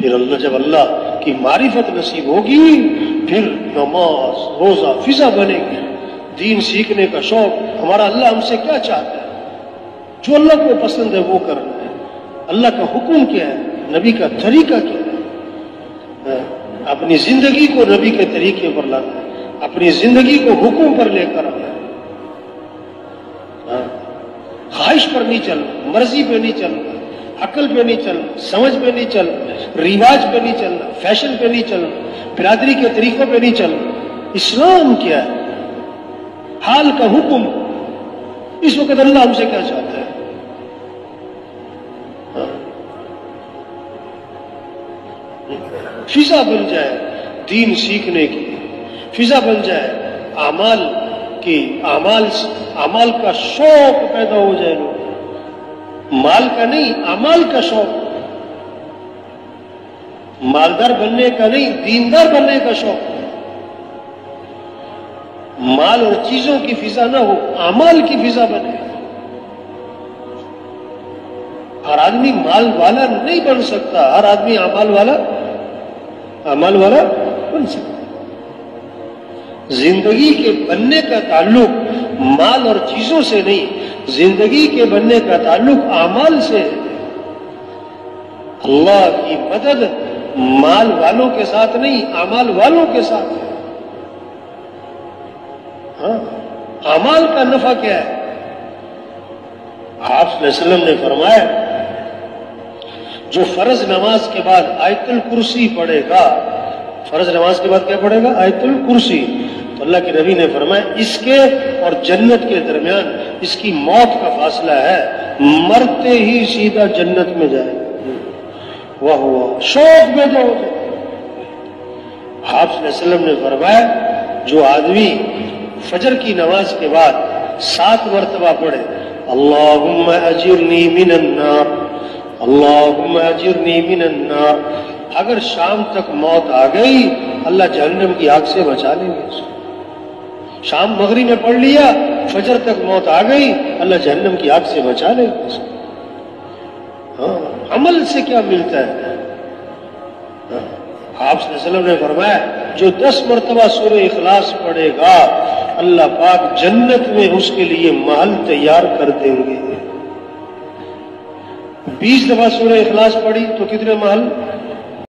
پھر جب اللہ کی معرفت نصیب ہوگی پھر نماز روزہ فضا بنے گی، دین سیکھنے کا شوق۔ ہمارا اللہ ہم سے کیا چاہتا ہے؟ جو اللہ کو پسند ہے وہ کرنا ہے۔ اللہ کا حکم کیا ہے، نبی کا طریقہ کیا ہے، اپنی زندگی کو نبی کے طریقے پر لانا ہے، اپنی زندگی کو حکم پر لے کر آنا ہے، خواہش پر نہیں چلنا، مرضی پہ نہیں چلنا، عقل پہ نہیں چلنا، سمجھ پہ نہیں چلنا، رواج پہ نہیں چلنا، فیشن پہ نہیں چلنا، برادری کے طریقوں پہ نہیں چلنا۔ اسلام کیا ہے؟ حال کا حکم۔ اس وقت اللہ ہم سے کیا چاہتا ہے؟ فضا بن جائے دین سیکھنے کی، فضا بن جائے اعمال کی، اعمال کا شوق پیدا ہو جائے لوگ، مال کا نہیں اعمال کا شوق، مالدار بننے کا نہیں دیندار بننے کا شوق، مال اور چیزوں کی فضا نہ ہو، اعمال کی فضا بنے۔ ہر آدمی مال والا نہیں بن سکتا، ہر آدمی اعمال والا بن سکتا۔ زندگی کے بننے کا تعلق مال اور چیزوں سے نہیں، زندگی کے بننے کا تعلق اعمال سے ہے۔ اللہ کی مدد مال والوں کے ساتھ نہیں، اعمال والوں کے ساتھ ہے۔ اعمال کا نفع کیا ہے؟ آپ صلی اللہ علیہ وسلم نے فرمایا جو فرض نماز کے بعد آیت الکرسی پڑھے گا، فرض نماز کے بعد کیا پڑھے گا؟ آیت الکرسی۔ تو اللہ کے نبی نے فرمایا اس کے اور جنت کے درمیان اس کی موت کا فاصلہ ہے، مرتے ہی سیدھا جنت میں جائے گا۔ واہ واہ، شوق میں جو آپ صلی اللہ علیہ وسلم نے فرمایا جو آدمی فجر کی نماز کے بعد 7 مرتبہ پڑھے اللہم اجرنی من النار، اللہم اجرنی من النار، اگر شام تک موت آ گئی اللہ جہنم کی آگ سے بچا لیں گے اس کو۔ شام مغرب میں پڑھ لیا، فجر تک موت آ گئی اللہ جہنم کی آگ سے بچا لیں گے اس کو۔ عمل سے کیا ملتا ہے؟ آپ صلی اللہ علیہ وسلم نے فرمایا جو 10 مرتبہ سورہ اخلاص پڑھے گا اللہ پاک جنت میں اس کے لیے محل تیار کر دیں گے۔ 20 دفعہ سورہ اخلاص پڑھی تو کتنے محل؟